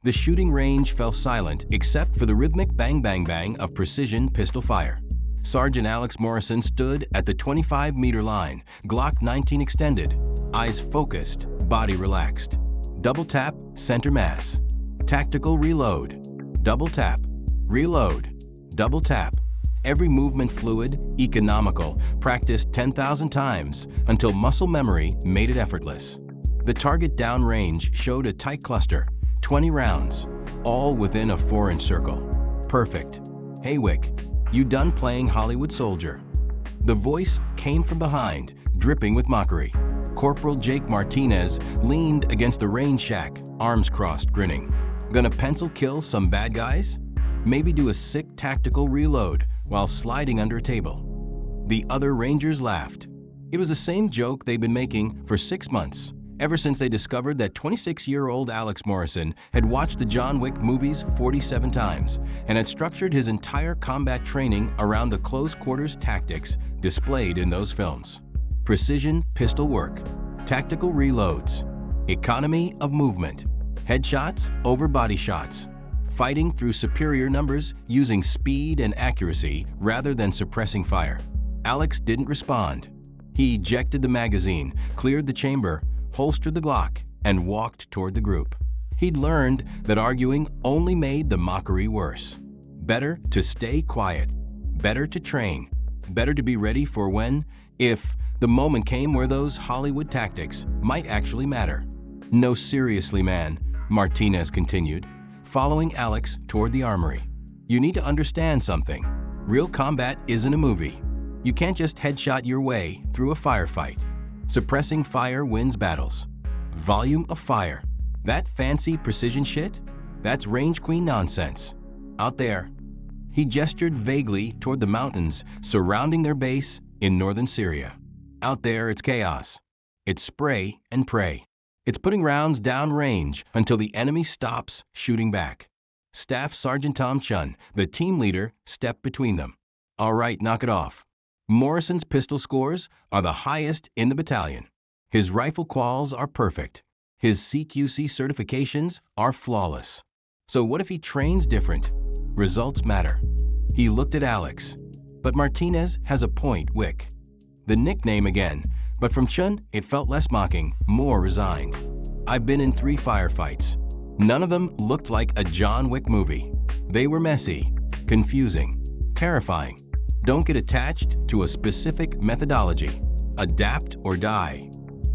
The shooting range fell silent except for the rhythmic bang-bang-bang of precision pistol fire. Sergeant Alex Morrison stood at the 25-meter line, Glock 19 extended, eyes focused, body relaxed. Double tap, center mass. Tactical reload. Double tap, reload, double tap. Every movement fluid, economical, practiced 10,000 times until muscle memory made it effortless. The target downrange showed a tight cluster, 20 rounds, all within a 4-inch circle. Perfect. Hey Wick, you done playing Hollywood soldier? The voice came from behind, dripping with mockery. Corporal Jake Martinez leaned against the range shack, arms crossed, grinning. Gonna pencil kill some bad guys? Maybe do a sick tactical reload while sliding under a table. The other Rangers laughed. It was the same joke they'd been making for 6 months, ever since they discovered that 26-year-old Alex Morrison had watched the John Wick movies 47 times and had structured his entire combat training around the close-quarters tactics displayed in those films. Precision pistol work, tactical reloads, economy of movement, headshots over body shots, fighting through superior numbers using speed and accuracy rather than suppressing fire. Alex didn't respond. He ejected the magazine, cleared the chamber, holstered the Glock, and walked toward the group. He'd learned that arguing only made the mockery worse. Better to stay quiet, better to train, better to be ready for when, if, the moment came where those Hollywood tactics might actually matter. No, seriously, man, Martinez continued, following Alex toward the armory. You need to understand something. Real combat isn't a movie. You can't just headshot your way through a firefight. Suppressing fire wins battles. Volume of fire. That fancy precision shit? That's range queen nonsense. Out there. He gestured vaguely toward the mountains surrounding their base in northern Syria. Out there, it's chaos. It's spray and pray. It's putting rounds downrange until the enemy stops shooting back. Staff Sergeant Tom Chun, the team leader, stepped between them. All right, knock it off. Morrison's pistol scores are the highest in the battalion. His rifle quals are perfect. His CQC certifications are flawless. So what if he trains different? Results matter. He looked at Alex. But Martinez has a point, Wick. The nickname again, but from Chun it felt less mocking, more resigned. I've been in 3 firefights. None of them looked like a John Wick movie. They were messy, confusing, terrifying. Don't get attached to a specific methodology. Adapt or die.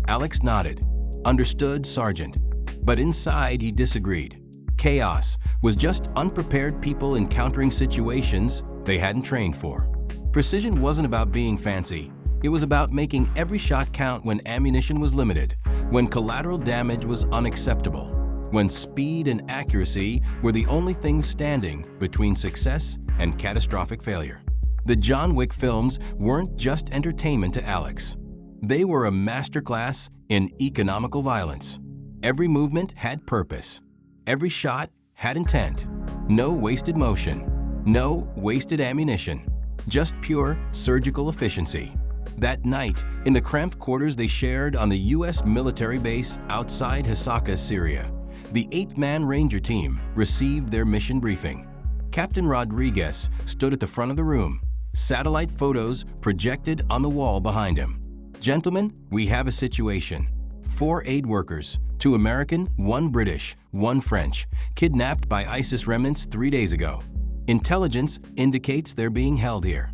Alex nodded. Understood, Sergeant. But inside he disagreed. Chaos was just unprepared people encountering situations they hadn't trained for. Precision wasn't about being fancy. It was about making every shot count when ammunition was limited, when collateral damage was unacceptable, when speed and accuracy were the only things standing between success and catastrophic failure. The John Wick films weren't just entertainment to Alex. They were a masterclass in economical violence. Every movement had purpose. Every shot had intent. No wasted motion. No wasted ammunition. Just pure surgical efficiency. That night, in the cramped quarters they shared on the U.S. military base outside Hasaka, Syria, the 8-man Ranger team received their mission briefing. Captain Rodriguez stood at the front of the room, satellite photos projected on the wall behind him. Gentlemen, we have a situation. 4 aid workers, 2 American, 1 British, 1 French, kidnapped by ISIS remnants 3 days ago. Intelligence indicates they're being held here.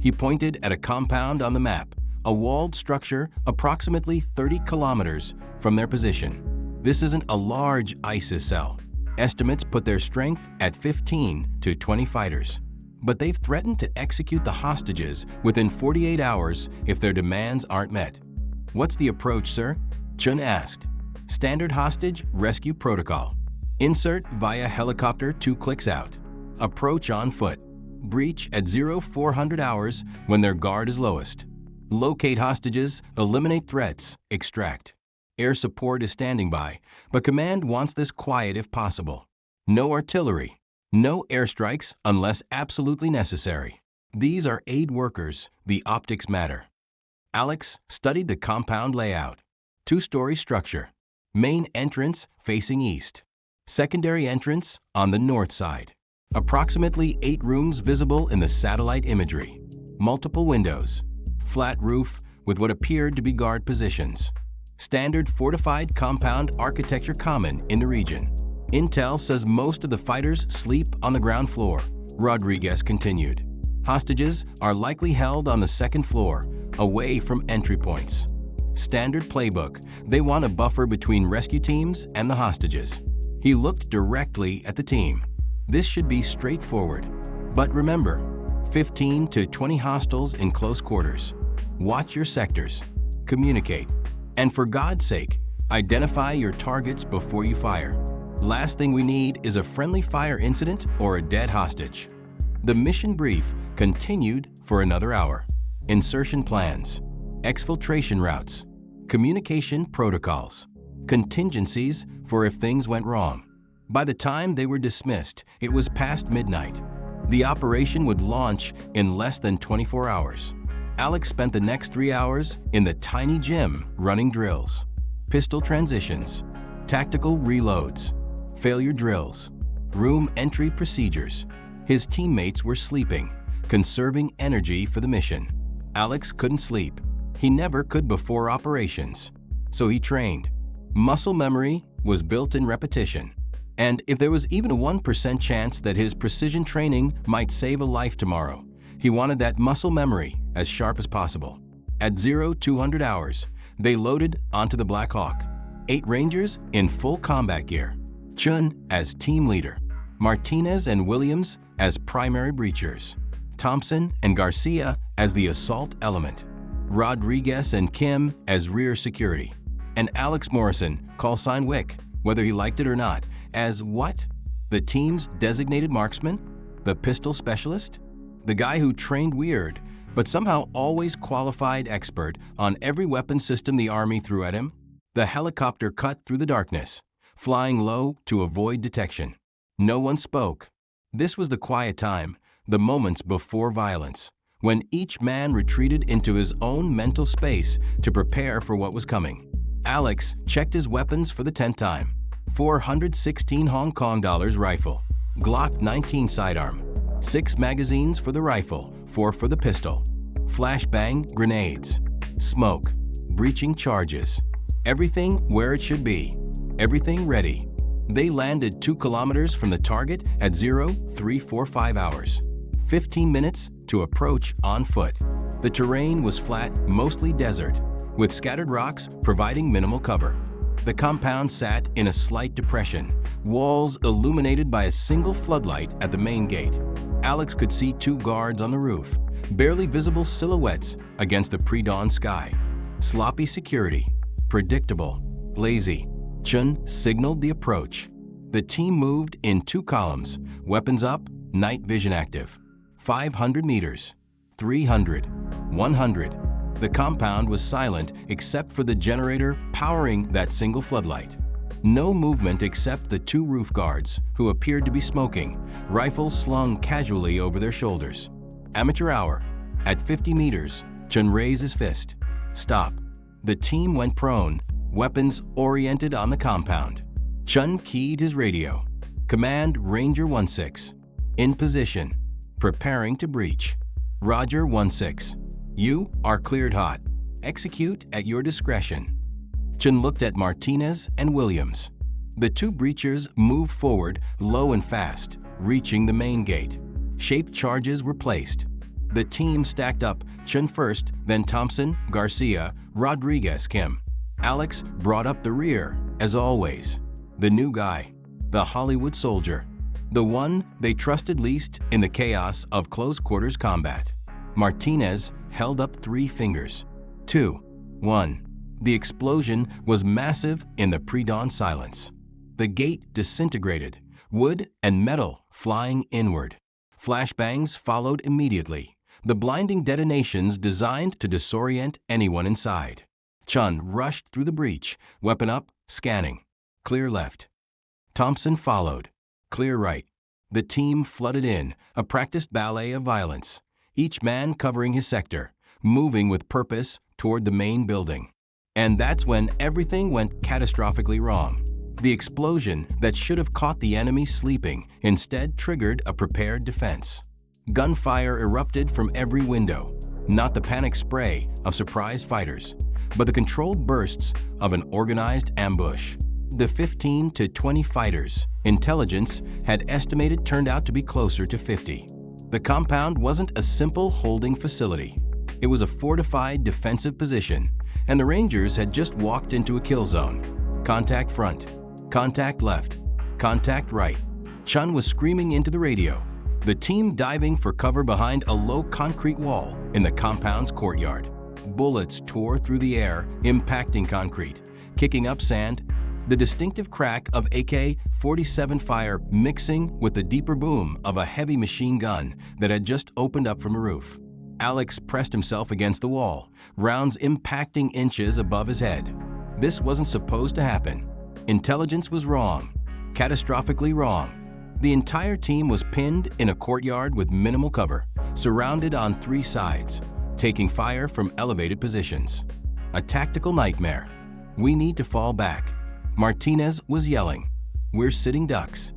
He pointed at a compound on the map, a walled structure approximately 30 kilometers from their position. This isn't a large ISIS cell. Estimates put their strength at 15 to 20 fighters. But they've threatened to execute the hostages within 48 hours if their demands aren't met. What's the approach, sir? Chun asked. Standard hostage rescue protocol. Insert via helicopter 2 clicks out. Approach on foot. Breach at 0400 hours when their guard is lowest. Locate hostages, eliminate threats, extract. Air support is standing by, but command wants this quiet if possible. No artillery. No airstrikes unless absolutely necessary. These are aid workers. The optics matter. Alex studied the compound layout. 2-story structure. Main entrance facing east. Secondary entrance on the north side. Approximately 8 rooms visible in the satellite imagery. Multiple windows. Flat roof with what appeared to be guard positions. Standard fortified compound architecture common in the region. Intel says most of the fighters sleep on the ground floor, Rodriguez continued. Hostages are likely held on the second floor, away from entry points. Standard playbook, they want a buffer between rescue teams and the hostages. He looked directly at the team. This should be straightforward. But remember, 15 to 20 hostiles in close quarters. Watch your sectors. Communicate. And for God's sake, identify your targets before you fire. Last thing we need is a friendly fire incident or a dead hostage. The mission brief continued for another hour. Insertion plans, exfiltration routes, communication protocols, contingencies for if things went wrong. By the time they were dismissed, it was past midnight. The operation would launch in less than 24 hours. Alex spent the next 3 hours in the tiny gym running drills, pistol transitions, tactical reloads, failure drills, room entry procedures. His teammates were sleeping, conserving energy for the mission. Alex couldn't sleep. He never could before operations. So he trained. Muscle memory was built in repetition. And if there was even a 1% chance that his precision training might save a life tomorrow, he wanted that muscle memory as sharp as possible. At 0200 hours, they loaded onto the Black Hawk. 8 Rangers in full combat gear. Chun as team leader. Martinez and Williams as primary breachers. Thompson and Garcia as the assault element. Rodriguez and Kim as rear security. And Alex Morrison, Callsign Wick, whether he liked it or not, as what? The team's designated marksman? The pistol specialist? The guy who trained weird, but somehow always qualified expert on every weapon system the Army threw at him? The helicopter cut through the darkness, flying low to avoid detection. No one spoke. This was the quiet time, the moments before violence, when each man retreated into his own mental space to prepare for what was coming. Alex checked his weapons for the 10th time. 416 Hong Kong dollars rifle, Glock 19 sidearm, 6 magazines for the rifle, 4 for the pistol, flashbang grenades, smoke, breaching charges, everything where it should be, everything ready. They landed 2 kilometers from the target at 0345 hours, 15 minutes to approach on foot. The terrain was flat, mostly desert, with scattered rocks providing minimal cover. The compound sat in a slight depression, walls illuminated by a single floodlight at the main gate. Alex could see 2 guards on the roof, barely visible silhouettes against the pre-dawn sky. Sloppy security, predictable, lazy. Chun signaled the approach. The team moved in 2 columns, weapons up, night vision active. 500 meters, 300, 100. The compound was silent except for the generator powering that single floodlight. No movement except the 2 roof guards, who appeared to be smoking, rifles slung casually over their shoulders. Amateur hour. At 50 meters, Chun raised his fist. Stop. The team went prone, weapons oriented on the compound. Chun keyed his radio. Command Ranger 16. In position. Preparing to breach. Roger 16. You are cleared hot. Execute at your discretion. Chun looked at Martinez and Williams. The 2 breachers moved forward low and fast, reaching the main gate. Shaped charges were placed. The team stacked up, Chun first, then Thompson, Garcia, Rodriguez, Kim. Alex brought up the rear, as always. The new guy, the Hollywood soldier, the one they trusted least in the chaos of close-quarters combat. Martinez held up 3 fingers. 2, 1. The explosion was massive in the pre-dawn silence. The gate disintegrated, wood and metal flying inward. Flashbangs followed immediately, the blinding detonations designed to disorient anyone inside. Chun rushed through the breach, weapon up, scanning. Clear left. Thompson followed. Clear right. The team flooded in, a practiced ballet of violence, each man covering his sector, moving with purpose toward the main building. And that's when everything went catastrophically wrong. The explosion that should have caught the enemy sleeping instead triggered a prepared defense. Gunfire erupted from every window, not the panic spray of surprise fighters, but the controlled bursts of an organized ambush. The 15 to 20 fighters intelligence had estimated turned out to be closer to 50. The compound wasn't a simple holding facility. It was a fortified defensive position, and the Rangers had just walked into a kill zone. Contact front, contact left, contact right. Chun was screaming into the radio, the team diving for cover behind a low concrete wall in the compound's courtyard. Bullets tore through the air, impacting concrete, kicking up sand, the distinctive crack of AK-47 fire mixing with the deeper boom of a heavy machine gun that had just opened up from a roof. Alex pressed himself against the wall, rounds impacting inches above his head. This wasn't supposed to happen. Intelligence was wrong, catastrophically wrong. The entire team was pinned in a courtyard with minimal cover, surrounded on 3 sides, taking fire from elevated positions. A tactical nightmare. We need to fall back. Martinez was yelling, "We're sitting ducks."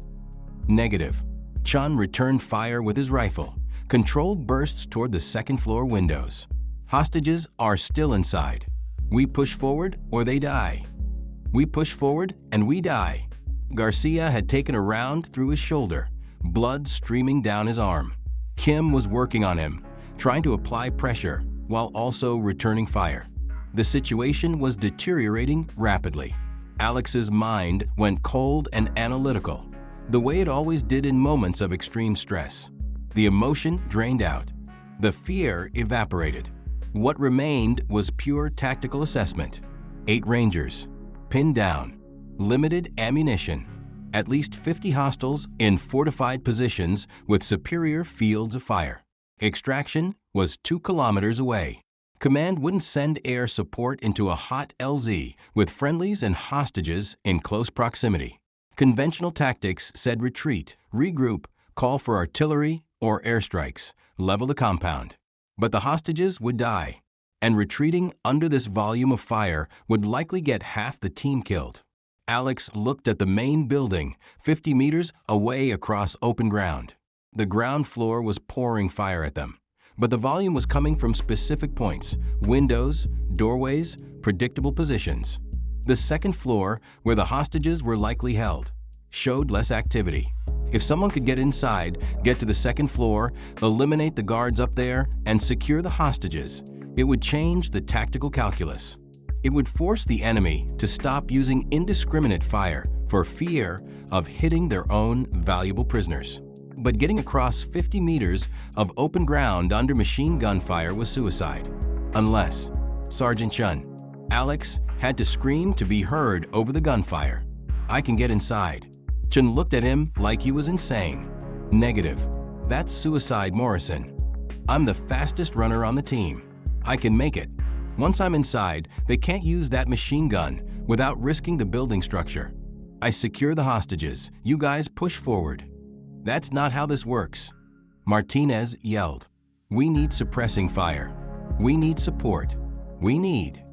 Negative. Chun returned fire with his rifle, controlled bursts toward the second-floor windows. Hostages are still inside. We push forward or they die. We push forward and we die. Garcia had taken a round through his shoulder, blood streaming down his arm. Kim was working on him, trying to apply pressure while also returning fire. The situation was deteriorating rapidly. Alex's mind went cold and analytical, the way it always did in moments of extreme stress. The emotion drained out. The fear evaporated. What remained was pure tactical assessment. 8 Rangers, pinned down, limited ammunition, at least 50 hostiles in fortified positions with superior fields of fire. Extraction was 2 kilometers away. Command wouldn't send air support into a hot LZ with friendlies and hostages in close proximity. Conventional tactics said retreat, regroup, call for artillery or airstrikes, level the compound. But the hostages would die, and retreating under this volume of fire would likely get half the team killed. Alex looked at the main building, 50 meters away across open ground. The ground floor was pouring fire at them, but the volume was coming from specific points, windows, doorways, predictable positions. The second floor, where the hostages were likely held, showed less activity. If someone could get inside, get to the second floor, eliminate the guards up there, and secure the hostages, it would change the tactical calculus. It would force the enemy to stop using indiscriminate fire for fear of hitting their own valuable prisoners. But getting across 50 meters of open ground under machine gun fire was suicide. Unless, Sergeant Chun, Alex had to scream to be heard over the gunfire. "I can get inside." Chun looked at him like he was insane. "Negative. That's suicide, Morrison. I'm the fastest runner on the team. I can make it. Once I'm inside, they can't use that machine gun without risking the building structure. I secure the hostages. You guys push forward." "That's not how this works," Martinez yelled. "We need suppressing fire. We need support. We need."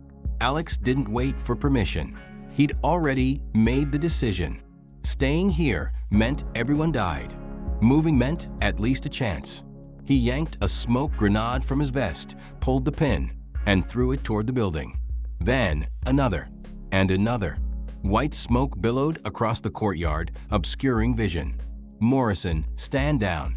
Alex didn't wait for permission. He'd already made the decision. Staying here meant everyone died. Moving meant at least a chance. He yanked a smoke grenade from his vest, pulled the pin, and threw it toward the building. Then another, and another. White smoke billowed across the courtyard, obscuring vision. "Morrison, stand down."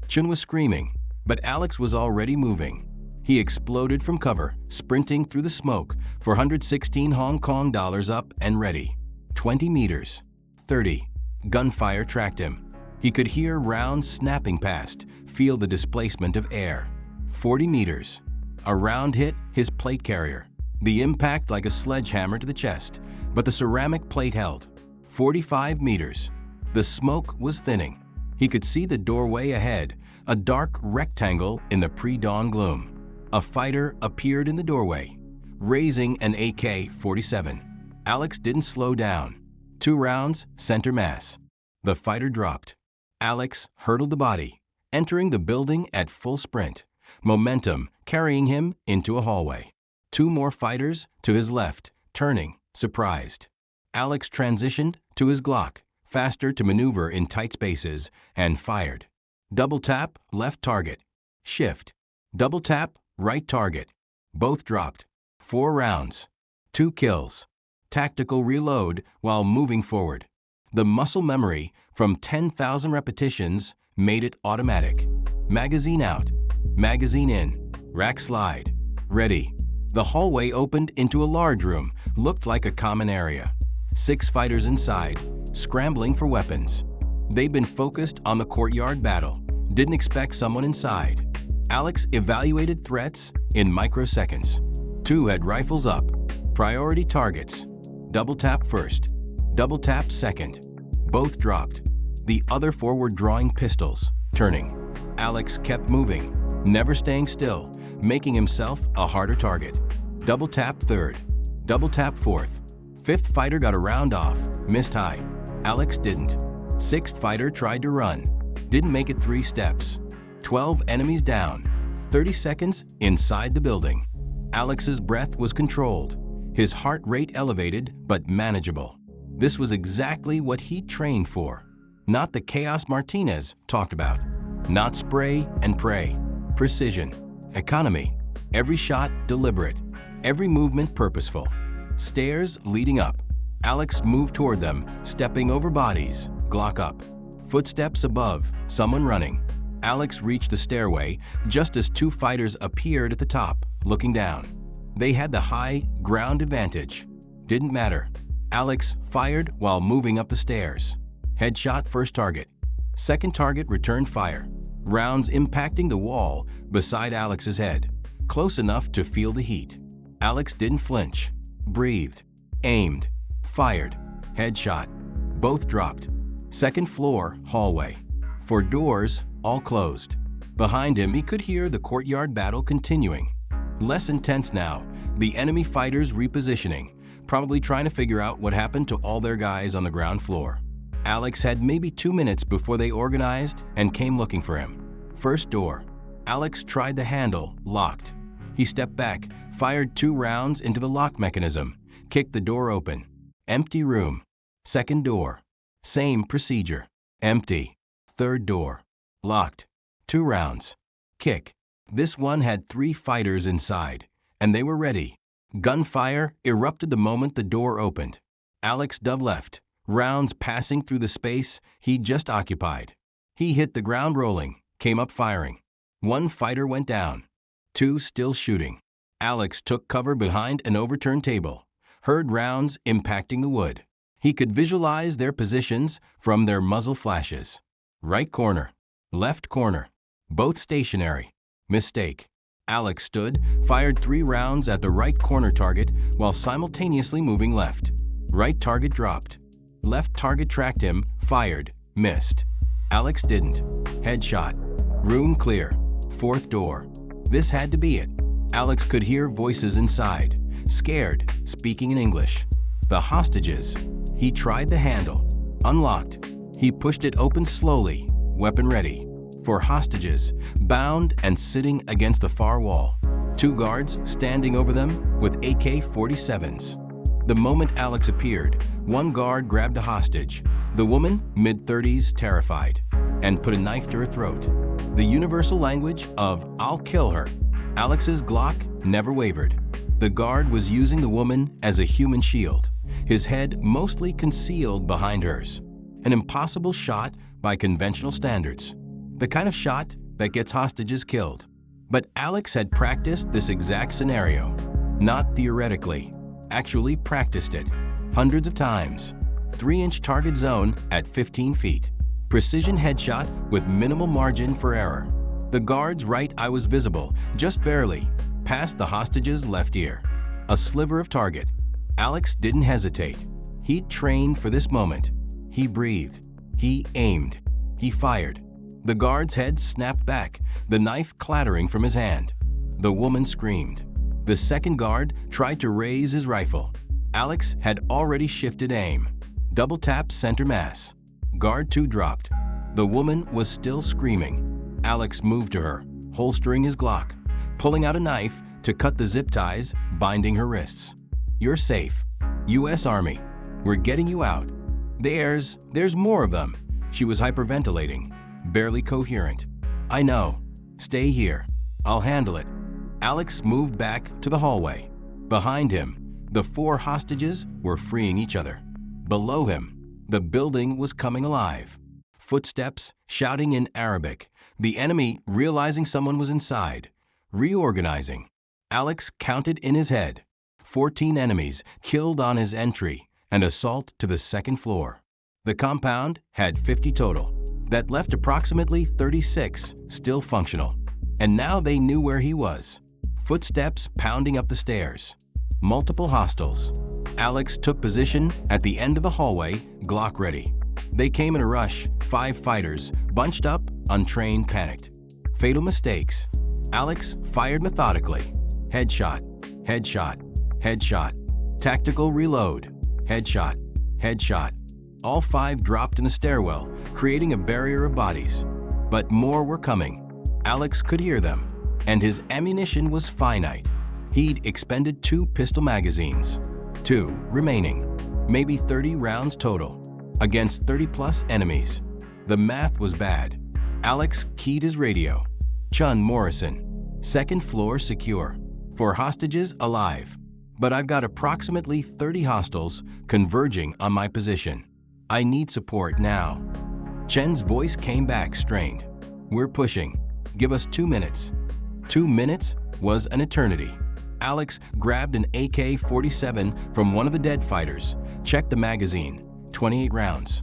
Chun was screaming, but Alex was already moving. He exploded from cover, sprinting through the smoke, 416 Hong Kong dollars up and ready. 20 meters. 30. Gunfire tracked him. He could hear rounds snapping past, feel the displacement of air. 40 meters. A round hit his plate carrier. The impact like a sledgehammer to the chest, but the ceramic plate held. 45 meters. The smoke was thinning. He could see the doorway ahead, a dark rectangle in the pre-dawn gloom. A fighter appeared in the doorway, raising an AK-47. Alex didn't slow down. 2 rounds, center mass. The fighter dropped. Alex hurdled the body, entering the building at full sprint, momentum carrying him into a hallway. 2 more fighters to his left, turning, surprised. Alex transitioned to his Glock, faster to maneuver in tight spaces, and fired. Double tap, left target. Shift. Double tap, right target. Both dropped. 4 rounds. 2 kills. Tactical reload while moving forward. The muscle memory from 10,000 repetitions made it automatic. Magazine out. Magazine in. Rack slide. Ready. The hallway opened into a large room, looked like a common area. 6 fighters inside, scrambling for weapons. They'd been focused on the courtyard battle, didn't expect someone inside. Alex evaluated threats in microseconds. 2 had rifles up. Priority targets. Double tap first. Double tap second. Both dropped. The other 4 were drawing pistols, turning. Alex kept moving, never staying still, making himself a harder target. Double tap third. Double tap fourth. 5th fighter got a round off, missed high. Alex didn't. 6th fighter tried to run. Didn't make it 3 steps. 12 enemies down. 30 seconds inside the building. Alex's breath was controlled. His heart rate elevated but manageable. This was exactly what he trained for. Not the chaos Martinez talked about. Not spray and pray. Precision. Economy. Every shot deliberate. Every movement purposeful. Stairs leading up. Alex moved toward them, stepping over bodies, Glock up. Footsteps above, someone running. Alex reached the stairway just as 2 fighters appeared at the top, looking down. They had the high ground advantage. Didn't matter. Alex fired while moving up the stairs. Headshot first target. Second target returned fire. Rounds impacting the wall beside Alex's head, close enough to feel the heat. Alex didn't flinch. Breathed. Aimed. Fired. Headshot. Both dropped. 2nd floor, hallway. 4 doors, all closed. Behind him, he could hear the courtyard battle continuing. Less intense now, the enemy fighters repositioning, probably trying to figure out what happened to all their guys on the ground floor. Alex had maybe 2 minutes before they organized and came looking for him. First door. Alex tried the handle, locked. He stepped back, fired 2 rounds into the lock mechanism, kicked the door open. Empty room. 2nd door. Same procedure. Empty. 3rd door. Locked. 2 rounds. Kick. This one had 3 fighters inside, and they were ready. Gunfire erupted the moment the door opened. Alex dove left, rounds passing through the space he'd just occupied. He hit the ground rolling, came up firing. 1 fighter went down. 2 still shooting. Alex took cover behind an overturned table, heard rounds impacting the wood. He could visualize their positions from their muzzle flashes. Right corner. Left corner. Both stationary. Mistake. Alex stood, fired 3 rounds at the right corner target while simultaneously moving left. Right target dropped. Left target tracked him, fired, missed. Alex didn't. Headshot. Room clear. 4th door. This had to be it. Alex could hear voices inside, scared, speaking in English. The hostages. He tried the handle. Unlocked. He pushed it open slowly, weapon ready. 4 hostages, bound and sitting against the far wall. 2 guards standing over them with AK-47s. The moment Alex appeared, 1 guard grabbed a hostage, the woman, mid-30s, terrified, and put a knife to her throat. The universal language of "I'll kill her." Alex's Glock never wavered. The guard was using the woman as a human shield, his head mostly concealed behind hers. An impossible shot by conventional standards. The kind of shot that gets hostages killed. But Alex had practiced this exact scenario. Not theoretically. Actually practiced it. Hundreds of times. 3-inch target zone at 15 feet. Precision headshot with minimal margin for error. The guard's right eye was visible, just barely, past the hostage's left ear. A sliver of target. Alex didn't hesitate. He'd trained for this moment. He breathed. He aimed. He fired. The guard's head snapped back, the knife clattering from his hand. The woman screamed. The 2nd guard tried to raise his rifle. Alex had already shifted aim. Double tap center mass. Guard 2 dropped. The woman was still screaming. Alex moved to her, holstering his Glock, pulling out a knife to cut the zip ties binding her wrists. "You're safe. U.S. Army. We're getting you out." There's more of them. She was hyperventilating, barely coherent. I know. Stay here. I'll handle it. Alex moved back to the hallway. Behind him, the 4 hostages were freeing each other. Below him, the building was coming alive. Footsteps, shouting in Arabic. The enemy, realizing someone was inside, reorganizing. Alex counted in his head. 14 enemies killed on his entry and assault to the 2nd floor. The compound had 50 total. That left approximately 36 still functional. And now they knew where he was. Footsteps pounding up the stairs. Multiple hostiles. Alex took position at the end of the hallway, Glock ready. They came in a rush, 5 fighters, bunched up, untrained, panicked. Fatal mistakes. Alex fired methodically. Headshot, headshot, headshot. Tactical reload. Headshot, headshot. All 5 dropped in the stairwell, creating a barrier of bodies. But more were coming. Alex could hear them, and his ammunition was finite. He'd expended 2 pistol magazines. 2 remaining. Maybe 30 rounds total. Against 30-plus enemies. The math was bad. Alex keyed his radio. Chun Morrison. 2nd floor secure. 4 hostages alive. But I've got approximately 30 hostiles converging on my position. I need support now. Chen's voice came back strained. We're pushing. Give us 2 minutes. 2 minutes was an eternity. Alex grabbed an AK-47 from one of the dead fighters, checked the magazine. 28 rounds.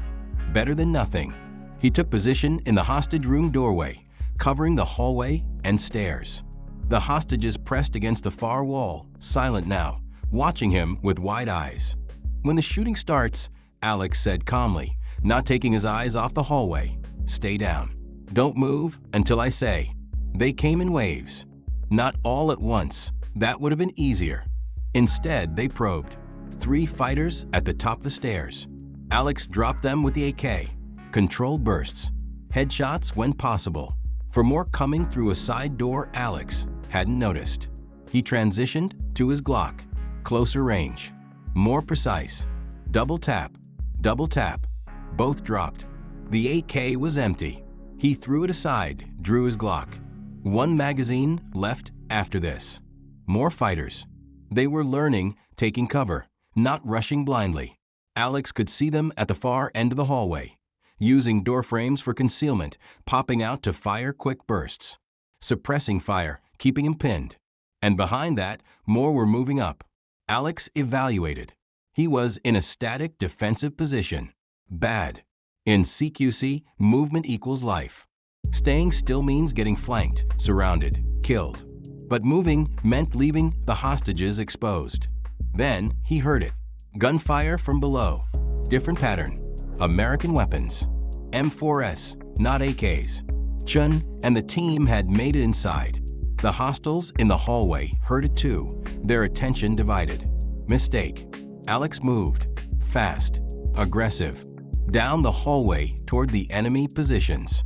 Better than nothing. He took position in the hostage room doorway, covering the hallway and stairs. The hostages pressed against the far wall, silent now, watching him with wide eyes. When the shooting starts, Alex said calmly, not taking his eyes off the hallway, stay down. Don't move until I say. They came in waves. Not all at once. That would have been easier. Instead, they probed. 3 fighters at the top of the stairs. Alex dropped them with the AK. Controlled bursts. Headshots when possible. For more coming through a side door Alex hadn't noticed. He transitioned to his Glock. Closer range. More precise. Double tap. Double tap. Both dropped. The AK was empty. He threw it aside, drew his Glock. 1 magazine left after this. More fighters. They were learning, taking cover, not rushing blindly. Alex could see them at the far end of the hallway, using door frames for concealment, popping out to fire quick bursts, suppressing fire, keeping him pinned. And behind that, more were moving up. Alex evaluated. He was in a static defensive position. Bad. In CQC, movement equals life. Staying still means getting flanked, surrounded, killed. But moving meant leaving the hostages exposed. Then he heard it. Gunfire from below. Different pattern. American weapons. M4S, not AKs. Chun and the team had made it inside. The hostiles in the hallway heard it too, their attention divided. Mistake. Alex moved. Fast. Aggressive. Down the hallway toward the enemy positions.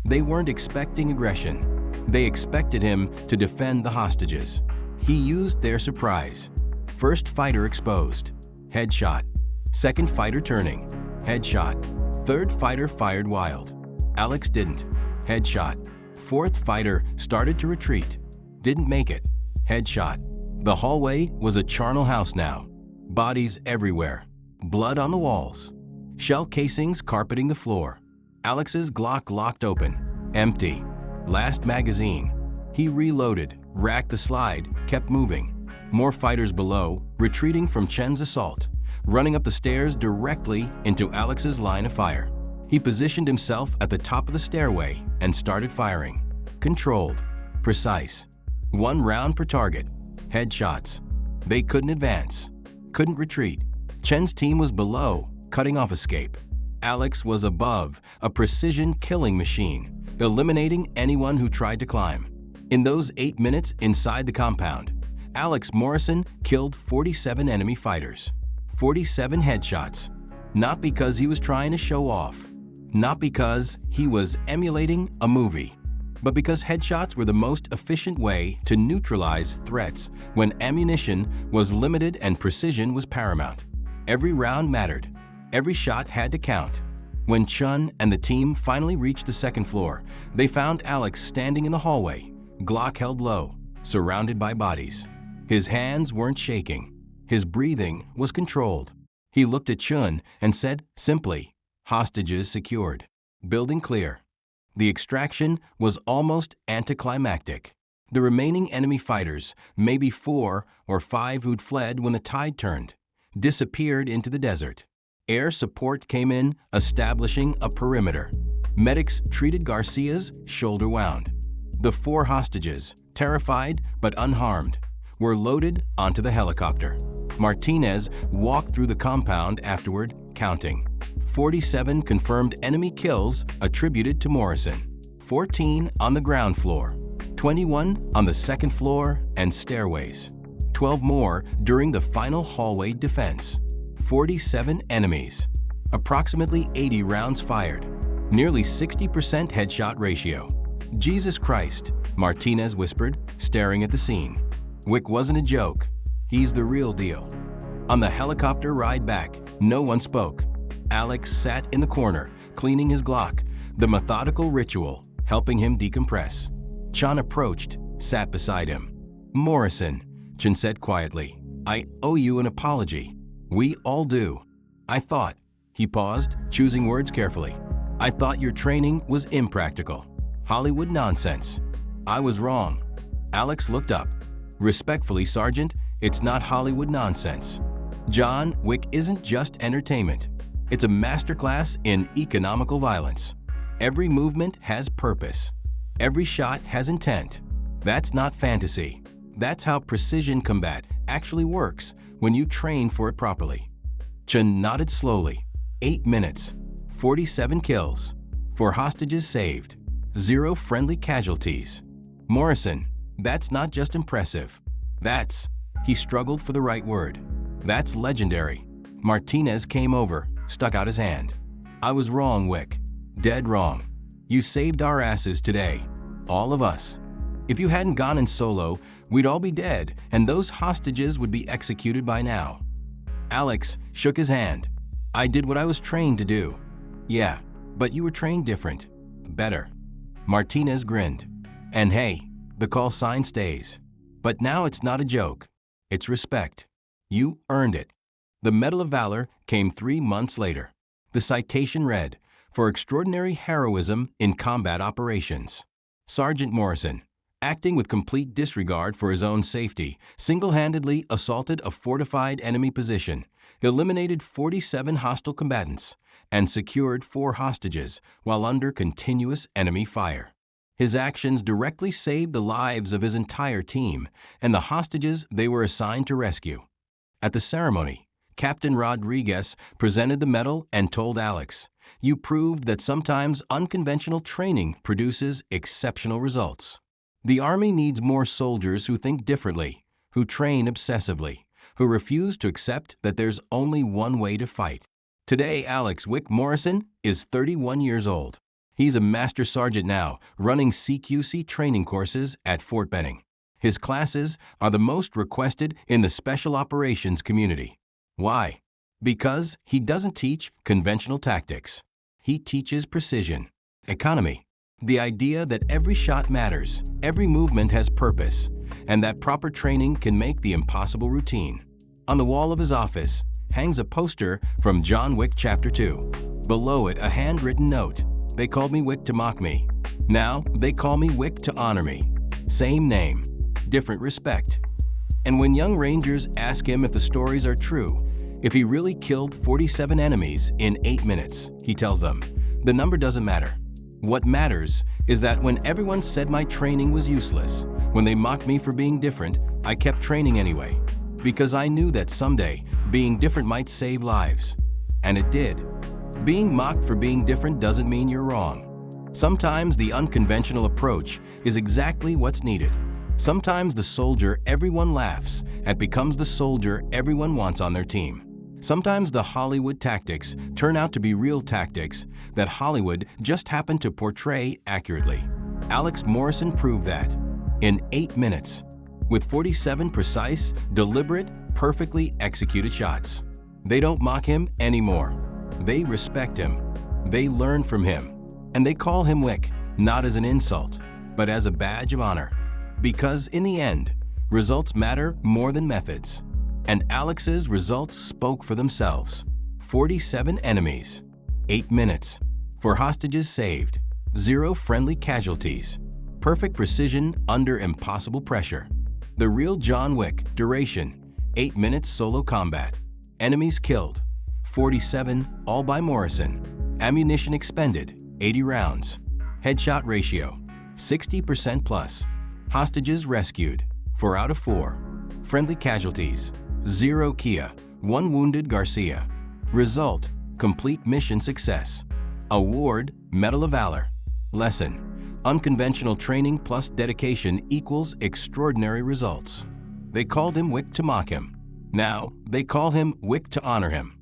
They weren't expecting aggression. They expected him to defend the hostages. He used their surprise. First fighter exposed. Headshot. Second fighter turning. Headshot. Third fighter fired wild. Alex didn't. Headshot. Fourth fighter started to retreat. Didn't make it. Headshot. The hallway was a charnel house now. Bodies everywhere. Blood on the walls. Shell casings carpeting the floor. Alex's Glock locked open. Empty. Last magazine. He reloaded, racked the slide, kept moving. More fighters below, retreating from Chen's assault, running up the stairs directly into Alex's line of fire. He positioned himself at the top of the stairway and started firing. Controlled. Precise. 1 round per target. Headshots. They couldn't advance. Couldn't retreat. Chen's team was below, cutting off escape. Alex was above, a precision killing machine, eliminating anyone who tried to climb. In those 8 minutes inside the compound, Alex Morrison killed 47 enemy fighters. 47 headshots. Not because he was trying to show off. Not because he was emulating a movie. But because headshots were the most efficient way to neutralize threats when ammunition was limited and precision was paramount. Every round mattered. Every shot had to count. When Chun and the team finally reached the second floor, they found Alex standing in the hallway, Glock held low, surrounded by bodies. His hands weren't shaking. His breathing was controlled. He looked at Chun and said simply, "Hostages secured. Building clear." The extraction was almost anticlimactic. The remaining enemy fighters, maybe 4 or 5 who'd fled when the tide turned, disappeared into the desert. Air support came in, establishing a perimeter. Medics treated Garcia's shoulder wound. The 4 hostages, terrified but unharmed, were loaded onto the helicopter. Martinez walked through the compound afterward, counting. 47 confirmed enemy kills attributed to Morrison, 14 on the ground floor, 21 on the second floor and stairways, 12 more during the final hallway defense, 47 enemies, approximately 80 rounds fired, nearly 60% headshot ratio. "Jesus Christ," Martinez whispered, staring at the scene. "Wick wasn't a joke. He's the real deal." On the helicopter ride back, no one spoke. Alex sat in the corner, cleaning his Glock, the methodical ritual helping him decompress. Chun approached, sat beside him. "Morrison," Chun said quietly, "I owe you an apology. We all do. I thought," he paused, choosing words carefully, "I thought your training was impractical. Hollywood nonsense. I was wrong." Alex looked up. "Respectfully, Sergeant, it's not Hollywood nonsense. John Wick isn't just entertainment. It's a masterclass in economical violence. Every movement has purpose. Every shot has intent. That's not fantasy. That's how precision combat actually works when you train for it properly." Chun nodded slowly. 8 minutes, 47 kills, 4 hostages saved, 0 friendly casualties. "Morrison, that's not just impressive. That's," he struggled for the right word, "that's legendary." Martinez came over, stuck out his hand. "I was wrong, Wick. Dead wrong. You saved our asses today. All of us. If you hadn't gone in solo, we'd all be dead, and those hostages would be executed by now." Alex shook his hand. "I did what I was trained to do." "Yeah, but you were trained different. Better." Martinez grinned. "And hey, the call sign stays. But now it's not a joke. It's respect. You earned it." The Medal of Valor came 3 months later. The citation read, "For extraordinary heroism in combat operations. Sergeant Morrison, acting with complete disregard for his own safety, single-handedly assaulted a fortified enemy position, eliminated 47 hostile combatants, and secured 4 hostages while under continuous enemy fire. His actions directly saved the lives of his entire team and the hostages they were assigned to rescue." At the ceremony, Captain Rodriguez presented the medal and told Alex, "You proved that sometimes unconventional training produces exceptional results. The Army needs more soldiers who think differently, who train obsessively, who refuse to accept that there's only one way to fight." Today, Alex Wick Morrison is 31 years old. He's a master sergeant now, running CQC training courses at Fort Benning. His classes are the most requested in the special operations community. Why? Because he doesn't teach conventional tactics. He teaches precision, economy, the idea that every shot matters, every movement has purpose, and that proper training can make the impossible routine. On the wall of his office hangs a poster from John Wick Chapter 2. Below it, a handwritten note. "They called me Wick to mock me. Now they call me Wick to honor me. Same name, different respect." And when young Rangers ask him if the stories are true, if he really killed 47 enemies in 8 minutes, he tells them, "The number doesn't matter. What matters is that when everyone said my training was useless, when they mocked me for being different, I kept training anyway, because I knew that someday being different might save lives." And it did. Being mocked for being different doesn't mean you're wrong. Sometimes the unconventional approach is exactly what's needed. Sometimes the soldier everyone laughs at becomes the soldier everyone wants on their team. Sometimes the Hollywood tactics turn out to be real tactics that Hollywood just happened to portray accurately. Alex Morrison proved that in 8 minutes, with 47 precise, deliberate, perfectly executed shots. They don't mock him anymore. They respect him. They learn from him. And they call him Wick, not as an insult, but as a badge of honor. Because in the end, results matter more than methods. And Alex's results spoke for themselves. 47 enemies, 8 minutes, 4 hostages saved, 0 friendly casualties, perfect precision under impossible pressure. The real John Wick, duration, 8 minutes solo combat, enemies killed, 47, all by Morrison, ammunition expended, 80 rounds, headshot ratio, 60% plus, hostages rescued, 4 out of 4, friendly casualties, 0 Kia, 1 wounded Garcia. Result, complete mission success. Award, Medal of Valor. Lesson, unconventional training plus dedication equals extraordinary results. They called him Wick to mock him. Now, they call him Wick to honor him.